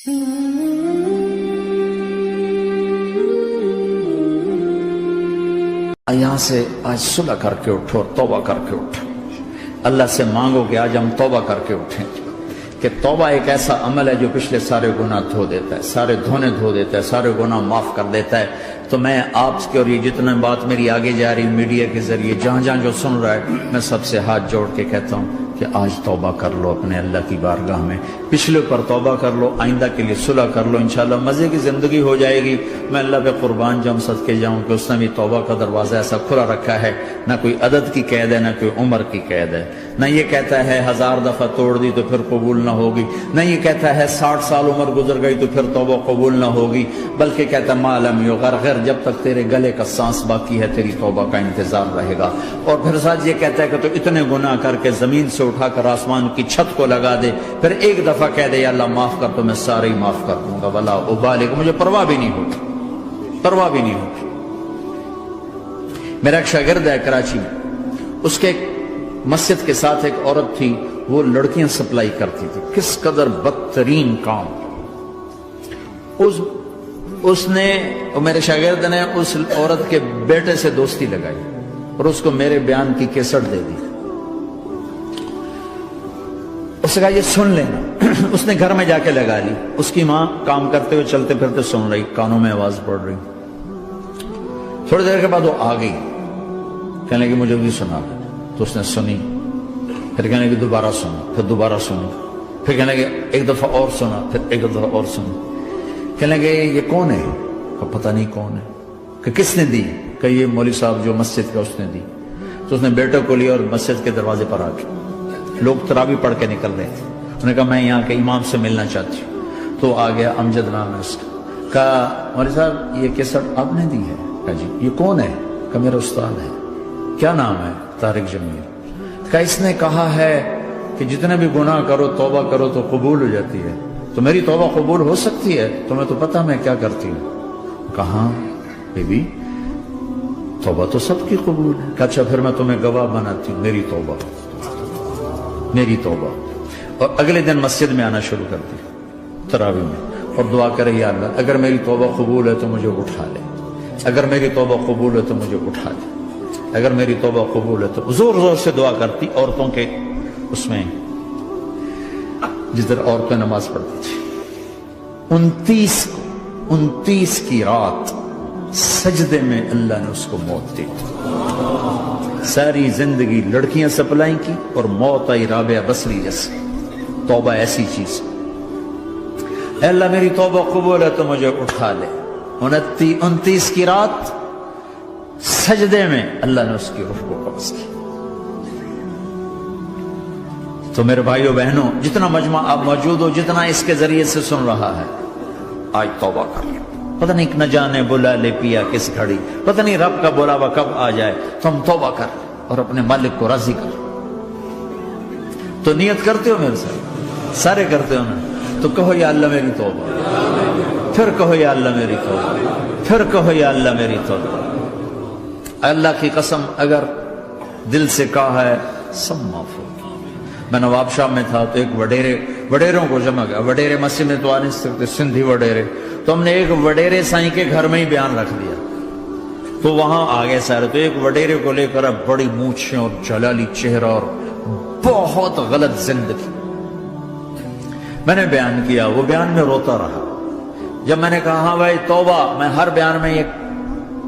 یہاں سے آج صلح کر کے اٹھو اور توبہ کر کے اٹھو. اللہ سے مانگو کہ آج ہم توبہ کر کے اٹھیں، کہ توبہ ایک ایسا عمل ہے جو پچھلے سارے گناہ دھو دیتا ہے، سارے دھونے دھو دیتا ہے، سارے گناہ معاف کر دیتا ہے. تو میں آپ کے اور یہ جتنا بات میری آگے جا رہی میڈیا کے ذریعے جہاں جہاں جو سن رہا ہے، میں سب سے ہاتھ جوڑ کے کہتا ہوں کہ آج توبہ کر لو اپنے اللہ کی بارگاہ میں. پچھلے پر توبہ کر لو، آئندہ کے لیے صلح کر لو، انشاءاللہ مزے کی زندگی ہو جائے گی. میں اللہ پہ قربان جاؤں، صدقے جاؤں کہ اس نے بھی توبہ کا دروازہ ایسا کھلا رکھا ہے، نہ کوئی عدد کی قید ہے، نہ کوئی عمر کی قید ہے. نہ یہ کہتا ہے 1000 دفعہ توڑ دی تو پھر قبول نہ ہوگی، نہ یہ کہتا ہے 60 سال عمر گزر گئی تو پھر توبہ قبول نہ ہوگی، بلکہ کہتا ہے ما لم یغرغر، جب تک تیرے گلے کا سانس باقی ہے تیری توبہ کا انتظار رہے گا. اور پھر ساتھ یہ کہتا ہے کہ تو اتنے گناہ کر کے زمین سے اٹھا کر آسمان کی چھت کو لگا دے، پھر ایک دفعہ کہہ دے یا اللہ معاف کر تو میں سارے ہی معاف کر دوں گا، ولا ابالغ، مجھے پرواہ بھی نہیں ہوگی، پرواہ بھی نہیں ہوگی. میرا ایک شاگرد ہے کراچی میں، اس کے مسجد کے ساتھ ایک عورت تھی، وہ لڑکیاں سپلائی کرتی تھی. کس قدر بدترین کام. اس نے، میرے شاگرد نے اس عورت کے بیٹے سے دوستی لگائی اور اس کو میرے بیان کی کیسٹ دے دی. اس نے کہا یہ سن لینا. اس نے گھر میں جا کے لگا لی. اس کی ماں کام کرتے ہوئے چلتے پھرتے سن رہی، کانوں میں آواز پڑ رہی. تھوڑی دیر کے بعد وہ آ گئی، کہنے لگی مجھے بھی سنا. تو اس نے سنی، پھر کہنے لگی دوبارہ سنا، پھر دوبارہ سنی، پھر کہنے لگی ایک دفعہ اور سنا، پھر ایک دفعہ اور سنا. کہنے لگے یہ کون ہے؟ پتہ نہیں کون ہے. کہ کس نے دی؟ کہ یہ مولوی صاحب جو مسجد کا اس نے دی. تو اس نے بیٹے کو لیا اور مسجد کے دروازے پر آ کے، لوگ تراویح پڑھ کے نکل رہے تھے، انہوں نے کہا میں یہاں کے امام سے ملنا چاہتی ہوں. تو آ گیا، امجد نام ہے اس کا. کہا مولوی صاحب یہ کیسٹ آپ نے دی ہے؟ کہا جی. یہ کون ہے؟ کہ میرا استاد ہے. کیا نام ہے؟ طارق جمیل. کہ اس نے کہا ہے کہ جتنے بھی گناہ کرو توبہ کرو تو قبول ہو جاتی ہے، تو میری توبہ قبول ہو سکتی ہے؟ تمہیں تو پتہ میں کیا کرتی ہوں. کہاں بی بی توبہ تو سب کی قبول ہے. کہ اچھا پھر میں تمہیں گواہ بناتی ہوں، میری توبہ، میری توبہ. اور اگلے دن مسجد میں آنا شروع کر دی تراویح میں، اور دعا کرے یا اللہ اگر میری توبہ قبول ہے تو مجھے اٹھا لے، اگر میری توبہ قبول ہے تو مجھے اٹھا لے، اگر میری توبہ قبول ہے تو. زور زور سے دعا کرتی عورتوں کے اس میں، جس طرح عورتیں نماز پڑھتی تھی. 29 کی رات سجدے میں اللہ نے اس کو موت دی. ساری زندگی لڑکیاں سپلائی کی اور موت آئی رابعہ بصری جیسے. توبہ ایسی چیز، اے اللہ میری توبہ قبول ہے تو مجھے اٹھا لے. 29 کی رات سجدے میں اللہ نے اس کی روح کو قبض کی. تو میرے بھائیو بہنوں، جتنا مجمع آپ موجود ہو، جتنا اس کے ذریعے سے سن رہا ہے، آج توبہ کر لیں. پتہ نہیں نہ جانے بلا لے پیا کس گھڑی، پتہ نہیں رب کا بلاوا کب آ جائے. تو ہم توبہ کر لیں اور اپنے مالک کو راضی کر. تو نیت کرتے ہو میرے ساتھ؟ سارے کرتے ہو نا؟ تو کہو یا اللہ میری توبہ، پھر کہو یا اللہ میری توبہ، پھر کہو یا اللہ میری توبہ. اللہ کی قسم اگر دل سے کہا ہے سب معاف ہو. میں نواب شاہ میں تھا تو ایک وڈیروں کو جمع گیا. وڈیرے مسجد میں تو آ نہیں سکتے، سندھی وڈیرے. تو ہم نے ایک وڈیرے سائیں کے گھر میں ہی بیان رکھ دیا. تو وہاں آگے سارے، تو ایک وڈیرے کو لے کر بڑی مونچھیں اور جلالی چہرہ اور بہت غلط زندگی. میں نے بیان کیا، وہ بیان میں روتا رہا. جب میں نے کہا ہاں بھائی توبہ، میں ہر بیان میں یہ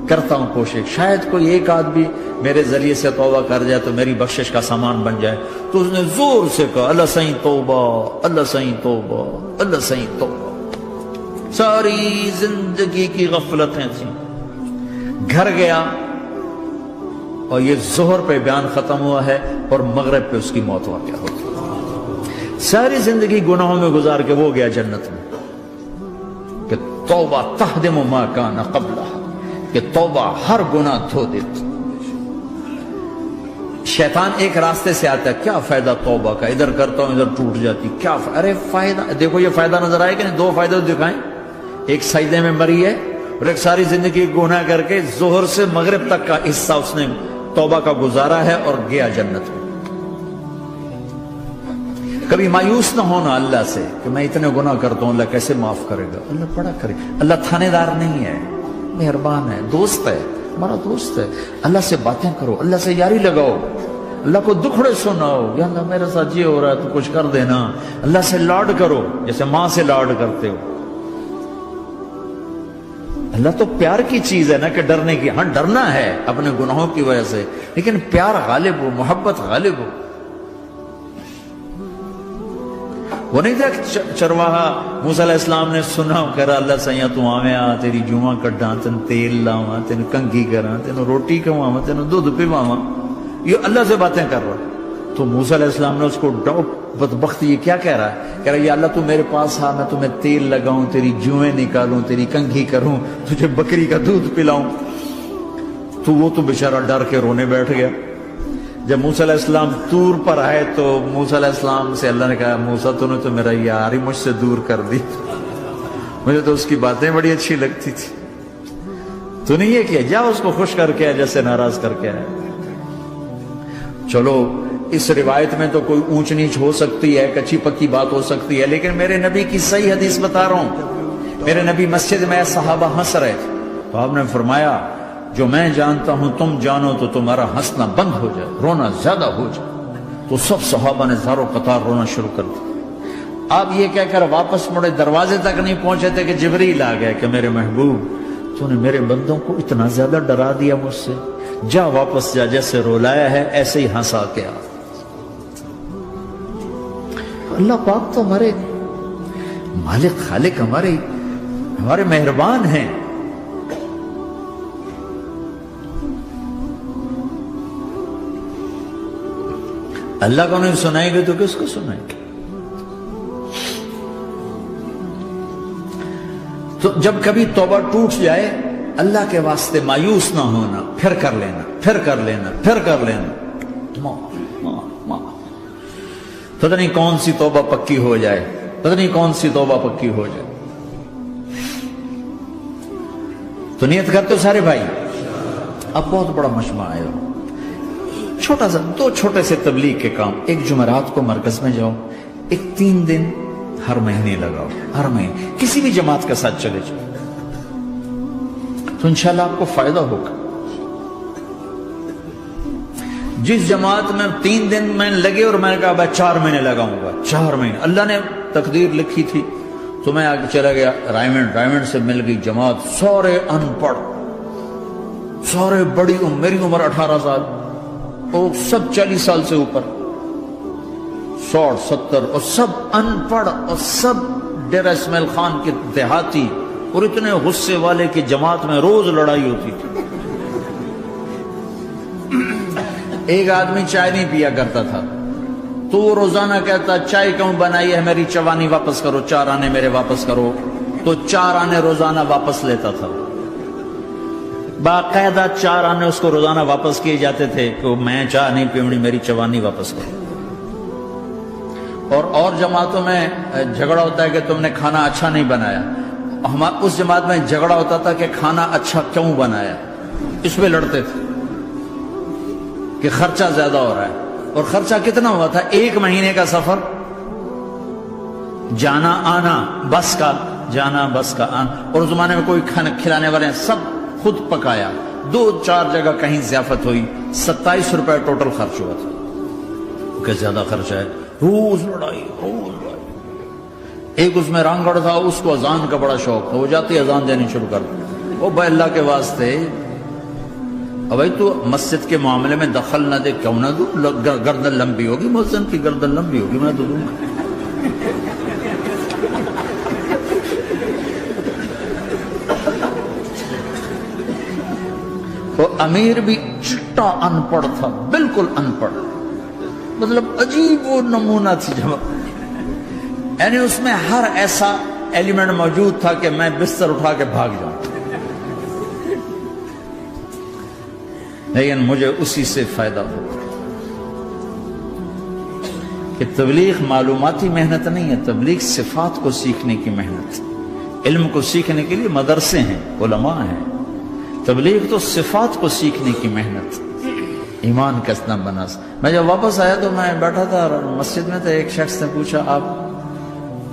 کرتا ہوں کوشش، شاید کوئی ایک آدمی میرے ذریعے سے توبہ کر جائے تو میری بخشش کا سامان بن جائے. تو اس نے زور سے کہا اللہ سائیں توبہ، اللہ سائیں توبہ، اللہ سائیں توبہ. ساری زندگی کی غفلتیں تھیں. گھر گیا اور یہ ظہر پہ بیان ختم ہوا ہے اور مغرب پہ اس کی موت واقع ہو گئی. ساری زندگی گناہوں میں گزار کے وہ گیا جنت میں. کہ توبہ تہدم ما کان قبلہ، کہ توبہ ہر گناہ دھو دیتی. شیطان ایک راستے سے آتا ہے، کیا فائدہ توبہ کا، ادھر کرتا ہوں ادھر ٹوٹ جاتی، کیا ارے فائدہ دیکھو. یہ فائدہ نظر آئے کہ نہیں؟ 2 فائدے دکھائیں. ایک سجدے میں مری ہے اور ایک ساری زندگی گناہ کر کے ظہر سے مغرب تک کا حصہ اس نے توبہ کا گزارا ہے اور گیا جنت میں. کبھی مایوس نہ ہونا اللہ سے کہ میں اتنے گناہ کرتا ہوں، اللہ کیسے معاف کرے گا؟ اللہ بڑا کرے. اللہ تھانے دار نہیں ہے، مہربان ہے، دوست ہے، ہمارا دوست ہے. اللہ سے باتیں کرو، اللہ سے یاری لگاؤ، اللہ کو دکھڑے سناؤ. یا اللہ میرے ساتھ یہ ہو رہا ہے تو کچھ کر دینا. اللہ سے لاڈ کرو جیسے ماں سے لاڈ کرتے ہو. اللہ تو پیار کی چیز ہے نا کہ ڈرنے کی. ہاں ڈرنا ہے اپنے گناہوں کی وجہ سے، لیکن پیار غالب ہو، محبت غالب ہو. وہ نہیں تھا چرواہا موسیٰ علیہ السلام نے سنا کہہ رہا اللہ سیاں تو آویں آ تیری جوہاں کڈاں، تین تیل لاواں، تین کنگھی کراں، تین روٹی کھواواں، تین دودھ پیواواں. یہ اللہ سے باتیں کر رہا. تو موسیٰ علیہ السلام نے اس کو بدبخت یہ کیا کہہ رہا ہے؟ کہہ رہا ہے یا اللہ تو میرے پاس آ، میں تمہیں تیل لگاؤں، تیری جوئیں نکالوں، تیری کنگھی کروں، تجھے بکری کا دودھ پلاؤں. تو وہ تو بیچارہ ڈر کے رونے بیٹھ گیا. جب موسیٰ علیہ السلام طور پر آئے تو موسیٰ علیہ السلام سے اللہ نے کہا موسیٰ تو نے تو میرا یار ہی مجھ سے دور کر دی، مجھے تو اس کی باتیں بڑی اچھی لگتی تھی. تو نہیں یہ کیا جا اس کو خوش کر کے جیسے ناراض کر کے آئے. چلو اس روایت میں تو کوئی اونچ نیچ ہو سکتی ہے، کچی پکی بات ہو سکتی ہے، لیکن میرے نبی کی صحیح حدیث بتا رہا ہوں. میرے نبی مسجد میں صحابہ ہنس رہے تھے تو آپ نے فرمایا جو میں جانتا ہوں تم جانو تو تمہارا ہنسنا بند ہو جائے، رونا زیادہ ہو جائے. تو سب صحابہ نے زارو قطار رونا شروع کر دیا. آپ یہ کہہ کر واپس مڑے، دروازے تک نہیں پہنچے تھے کہ جبریل آ گیا کہ میرے محبوب تو نے میرے بندوں کو اتنا زیادہ ڈرا دیا مجھ سے، جا واپس جا، جیسے رولایا ہے ایسے ہی ہنسا کے آ. اللہ پاک تو ہمارے مالک خالق، ہمارے مہربان ہیں. اللہ کو نہیں سنائیں گے تو کس کو سنائیں گے؟ تو جب کبھی توبہ ٹوٹ جائے اللہ کے واسطے مایوس نہ ہونا، پھر کر لینا، پھر کر لینا، پھر کر لینا. پتہ نہیں کون سی توبہ پکی ہو جائے، پتہ نہیں کون سی توبہ پکی ہو جائے. تو نیت کرتے ہو سارے بھائی؟ اب بہت بڑا مجمع آئے ہو، چھوٹا سا دو چھوٹے سے تبلیغ کے کام. ایک جمعرات کو مرکز میں جاؤ، ایک 3 دن ہر مہینے لگاؤ، ہر مہینے کسی بھی جماعت کے ساتھ چلے جاؤ تو انشاءاللہ آپ کو فائدہ ہوگا. جس جماعت میں 3 دن میں لگے اور میں نے کہا بھائی 4 مہینے لگاؤں گا، 4 مہینے اللہ نے تقدیر لکھی تھی. تو میں آگے چلا گیا رائمنڈ سے مل گئی جماعت، سارے ان پڑھ، سارے بڑی میری عمر 18 سال اور سب 40 سال سے اوپر، 60 70 اور سب ان پڑھ اور سب ڈیرہ اسماعیل خان کے دیہاتی، اور اتنے غصے والے کی جماعت میں روز لڑائی ہوتی تھی. ایک آدمی چائے نہیں پیا کرتا تھا تو وہ روزانہ کہتا چائے کیوں بنائی ہے، میری چوانی واپس کرو، 4 آنے میرے واپس کرو. تو 4 آنے روزانہ واپس لیتا تھا. باقاعدہ 4 آنے اس کو روزانہ واپس کیے جاتے تھے کہ میں چائے نہیں پیوڑی، میری چوانی واپس کرو. اور جماعتوں میں جھگڑا ہوتا ہے کہ تم نے کھانا اچھا نہیں بنایا. اس جماعت میں جھگڑا ہوتا تھا کہ کھانا اچھا کیوں بنایا. اس پہ لڑتے تھے کہ خرچہ زیادہ ہو رہا ہے. اور خرچہ کتنا ہوا تھا؟ 1 مہینے کا سفر، جانا آنا، بس کا جانا بس کا آنا. اور اس زمانے میں کوئی کھانا کھلانے والے سب خود پکایا. 2-4 جگہ کہیں ضیافت ہوئی، 27 روپے ٹوٹل خرچ ہوا تھا. کہ زیادہ خرچہ ہے، روز لڑائی، روز لڑائی. ایک اس میں رانگڑ تھا، اس کو اذان کا بڑا شوق تھا، وہ جاتی اذان دینی شروع کر دی. وہ بھائی اللہ کے واسطے بھائی تو مسجد کے معاملے میں دخل نہ دے، کیوں نہ دوں؟ گردن لمبی ہوگی، مؤذن کی گردن لمبی ہوگی، میں تو دوں گا. وہ امیر بھی چٹا ان پڑھ تھا، بالکل ان پڑھ، مطلب عجیب وہ نمونہ تھی جب، یعنی اس میں ہر ایسا ایلیمنٹ موجود تھا کہ میں بستر اٹھا کے بھاگ جاؤں. لیکن مجھے اسی سے فائدہ ہوگا کہ تبلیغ معلوماتی محنت نہیں ہے، تبلیغ صفات کو سیکھنے کی محنت. علم کو سیکھنے کے لیے مدرسے ہیں، علماء ہیں. تبلیغ تو صفات کو سیکھنے کی محنت. ایمان کس نہ بناس. میں جب واپس آیا تو میں بیٹھا تھا مسجد میں، تو ایک شخص نے پوچھا آپ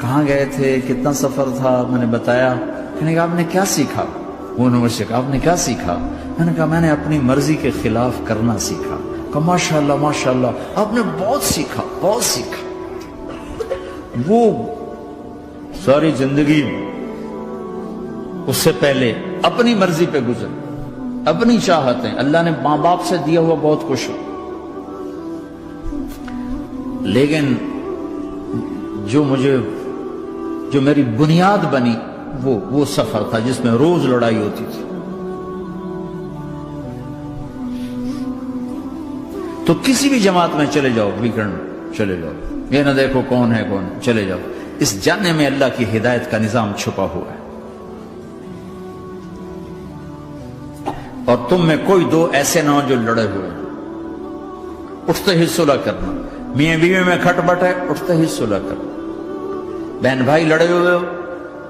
کہاں گئے تھے، کتنا سفر تھا؟ میں نے بتایا. میں نے کہا آپ نے کیا سیکھا؟ وہ نے مجھ سے کہا آپ نے کیا سیکھا؟ میں نے کہا میں نے اپنی مرضی کے خلاف کرنا سیکھا. کہا ماشاءاللہ ماشاءاللہ آپ نے بہت سیکھا بہت سیکھا. وہ ساری زندگی اس سے پہلے اپنی مرضی پہ گزر، اپنی چاہتیں، اللہ نے ماں باپ سے دیا ہوا بہت کچھ، لیکن جو میری بنیاد بنی وہ سفر تھا جس میں روز لڑائی ہوتی تھی. تو کسی بھی جماعت میں چلے جاؤ، ویکنڈ چلے جاؤ، یہ نہ دیکھو کون ہے کون، چلے جاؤ. اس جاننے میں اللہ کی ہدایت کا نظام چھپا ہوا ہے. اور تم میں کوئی دو ایسے نہ ہو جو لڑے ہوئے ہیں. اٹھتے ہی صلح کرنا. میاں بیوی میں کھٹ بٹ ہے، اٹھتے ہی صلح کرنا. بہن بھائی لڑے ہوئے ہو،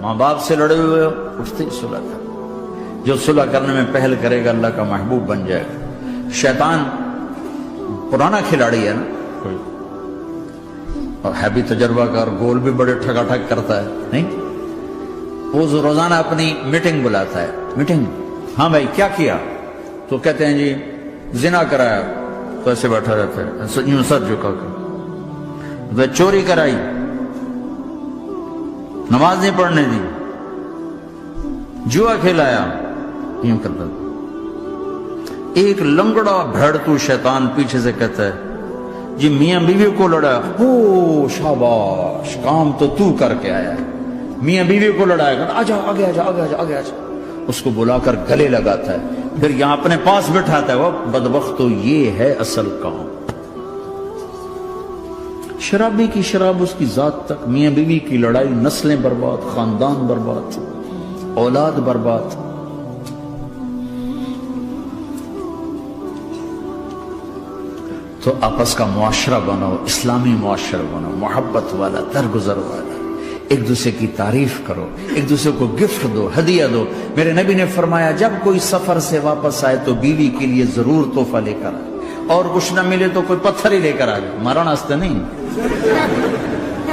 ماں باپ سے لڑے ہوئے ہو، اٹھتے ہی صلح کرنا. جو صلح کرنے میں پہل کرے گا اللہ کا محبوب بن جائے گا. شیطان پرانا کھلاڑی ہے نا کوئی، اور ہے بھی تجربہ کار، گول بھی بڑے ٹھگا ٹھگ کرتا ہے. نہیں، وہ روزانہ اپنی میٹنگ بلاتا ہے. میٹنگ، ہاں بھائی کیا کیا؟ تو کہتے ہیں جی زنا کرایا. تو ایسے بیٹھا رہتا ہے یوں سر جھکا کر. چوری کرائی، نماز نہیں پڑھنے دی، جوا کھلایا، یوں کرتا. ایک لنگڑا بھیڑتو شیطان پیچھے سے کہتا ہے جی میاں بیوی کو لڑایا. او شاباش، کام تو کر کے آیا ہے. میاں بیوی کو لڑایا، آجا آگے آجا آگے آجا آگے آجا. اس کو بلا کر گلے لگاتا ہے، پھر یہاں اپنے پاس بٹھاتا ہے. وہ بدبختو، یہ ہے اصل کام. شرابی کی شراب اس کی ذات تک، میاں بیوی کی لڑائی، نسلیں برباد، خاندان برباد، اولاد برباد. تو آپس کا معاشرہ بناؤ، اسلامی معاشرہ بناؤ، محبت والا، درگزر والا. ایک دوسرے کی تعریف کرو، ایک دوسرے کو گفٹ دو، ہدیہ دو. میرے نبی نے فرمایا جب کوئی سفر سے واپس آئے تو بیوی کے لیے ضرور تحفہ لے کر آئے، اور کچھ نہ ملے تو کوئی پتھر ہی لے کر آئے. مارن واسطے نہیں،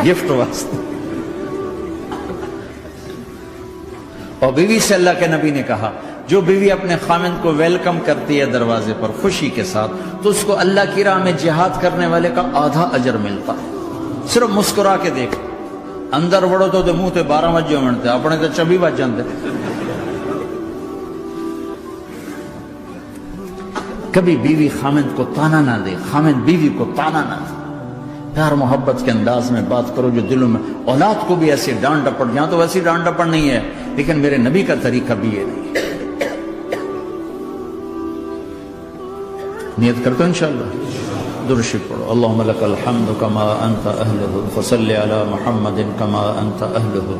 گفٹ واسطے. اور بیوی سے اللہ کے نبی نے کہا جو بیوی اپنے خامند کو ویلکم کرتی ہے دروازے پر خوشی کے ساتھ، تو اس کو اللہ کی راہ میں جہاد کرنے والے کا آدھا اجر ملتا ہے. صرف مسکرا کے دیکھ. اندر وڑو تو منہ تے 12 بجے منتے، اپنے تو 24 بج جاندے. کبھی بیوی خامند کو تانا نہ دے، خامند بیوی کو تانا نہ دے. پیار محبت کے انداز میں بات کرو جو دلوں میں. اولاد کو بھی ایسی ڈانٹ ڈپٹ، یہاں تو ویسی ڈانٹ ڈپٹ نہیں ہے، لیکن میرے نبی کا طریقہ بھی یہ نہیں ہے. نیت کرتے ہو انشاءاللہ. درود شریف پڑھو. اللہم لک الحمد کما انت اہلہ، فصل علی محمد کما انت اہلہ.